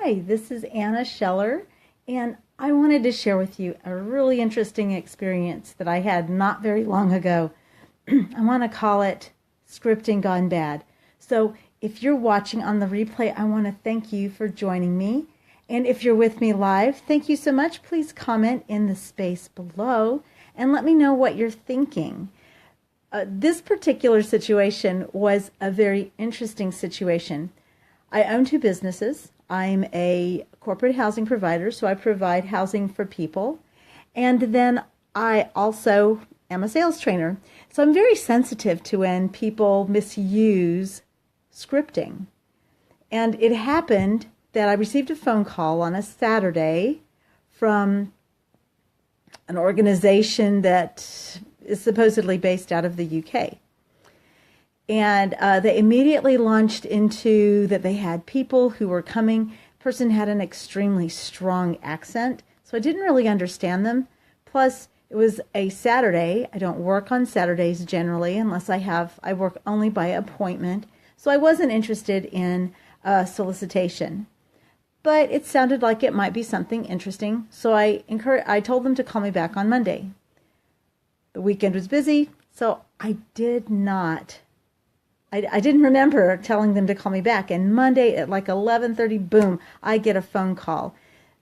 Hi, this is Anna Scheller, and I wanted to share with you a really interesting experience that I had not very long ago. I want to call it scripting gone bad. So if you're watching on the replay, I want to thank you for joining me. And if you're with me live, thank you so much. Please comment in the space below and let me know what you're thinking. This particular situation was a very interesting situation. I own two businesses. I'm a corporate housing provider, so I provide housing for people. And then I also am a sales trainer. So I'm very sensitive to when people misuse scripting. And it happened that I received a phone call on a Saturday from an organization that is supposedly based out of the UK. And they immediately launched into that they had people who were coming. The person had an extremely strong accent, so I didn't really understand them. Plus, it was a Saturday. I don't work on Saturdays generally unless I work only by appointment. So I wasn't interested in solicitation. But it sounded like it might be something interesting, so I told them to call me back on Monday. The weekend was busy, so I didn't remember telling them to call me back. And Monday at like 11:30, boom, I get a phone call.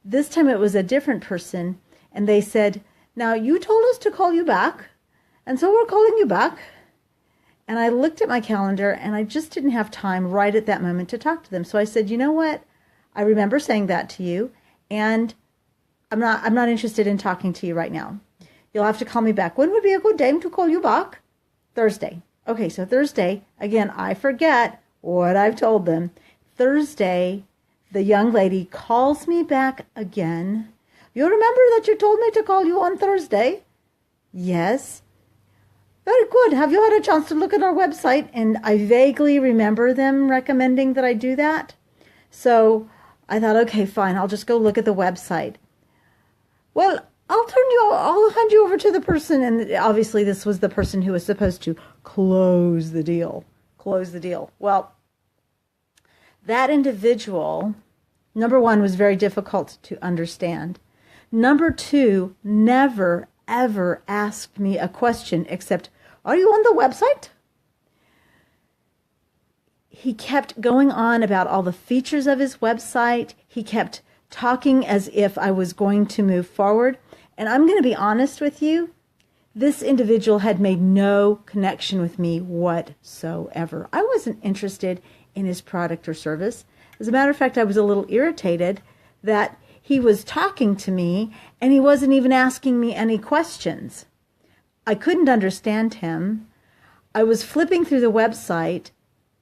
This time it was a different person, and they said, "Now you told us to call you back, and so we're calling you back." And I looked at my calendar, and I just didn't have time right at that moment to talk to them. So I said, "You know what? I remember saying that to you, and I'm not interested in talking to you right now. You'll have to call me back. When would be a good day to call you back?" Thursday. Okay, so Thursday, again, I forget what I've told them. Thursday, the young lady calls me back again. "You remember that you told me to call you on Thursday?" "Yes." "Very good. Have you had a chance to look at our website?" And I vaguely remember them recommending that I do that. So I thought, okay, fine, I'll just go look at the website. "Well, I'll hand you over to the person," and obviously this was the person who was supposed to close the deal. Well, that individual, number one, was very difficult to understand. Number two, never, ever asked me a question except, "Are you on the website?" He kept going on about all the features of his website. He kept talking as if I was going to move forward. And I'm going to be honest with you, this individual had made no connection with me whatsoever. I wasn't interested in his product or service. As a matter of fact, I was a little irritated that he was talking to me and he wasn't even asking me any questions. I couldn't understand him. I was flipping through the website,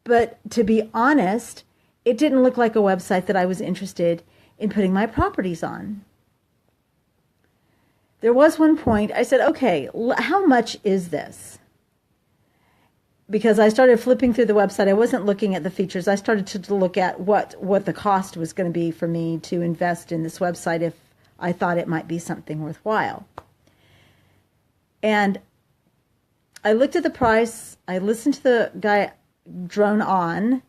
but to be honest, it didn't look like a website that I was interested in putting my properties on. There was one point I said, okay, how much is this? Because I started flipping through the website. I wasn't looking at the features. I started to look at what the cost was going to be for me to invest in this website if I thought it might be something worthwhile. And I looked at the price. I listened to the guy drone on,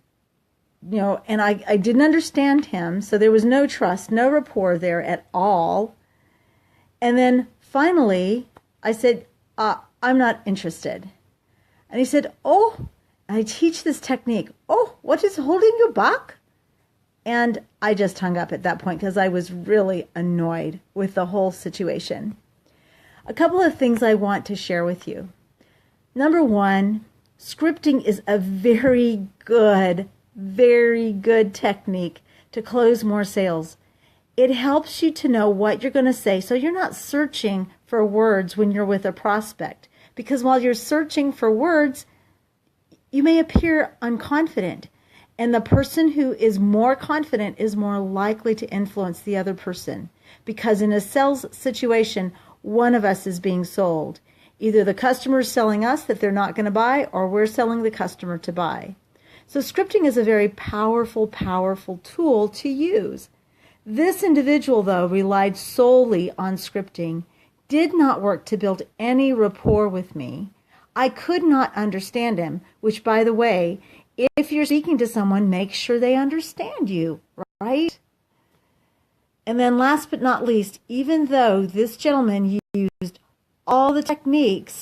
and I didn't understand him. So there was no trust, no rapport there at all. And then finally, I said, "I'm not interested." And he said, "Oh, I teach this technique. Oh, what is holding you back?" And I just hung up at that point because I was really annoyed with the whole situation. A couple of things I want to share with you. Number one, scripting is a very good technique to close more sales. It helps you to know what you're going to say, so you're not searching for words when you're with a prospect. Because while you're searching for words, you may appear unconfident. And the person who is more confident is more likely to influence the other person. Because in a sales situation, one of us is being sold. Either the customer is selling us that they're not going to buy, or we're selling the customer to buy. So scripting is a very powerful tool to use. This individual, though, relied solely on scripting, did not work to build any rapport with me. I could not understand him, which, by the way, if you're speaking to someone, make sure they understand you, right? And then last but not least, even though this gentleman used all the techniques,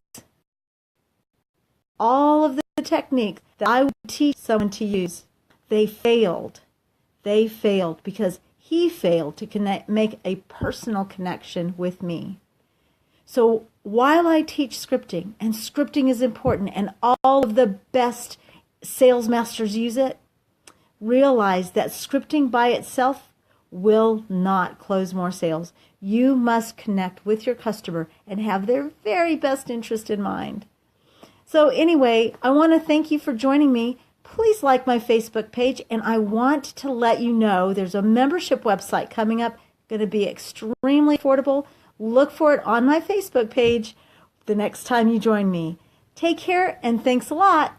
all of the techniques that I would teach someone to use, they failed. They failed because he failed to make a personal connection with me. So while I teach scripting, and scripting is important, and all of the best sales masters use it, realize that scripting by itself will not close more sales. You must connect with your customer and have their very best interest in mind. So anyway, I want to thank you for joining me. Please like my Facebook page, and I want to let you know there's a membership website coming up, going to be extremely affordable. Look for it on my Facebook page the next time you join me. Take care, and thanks a lot.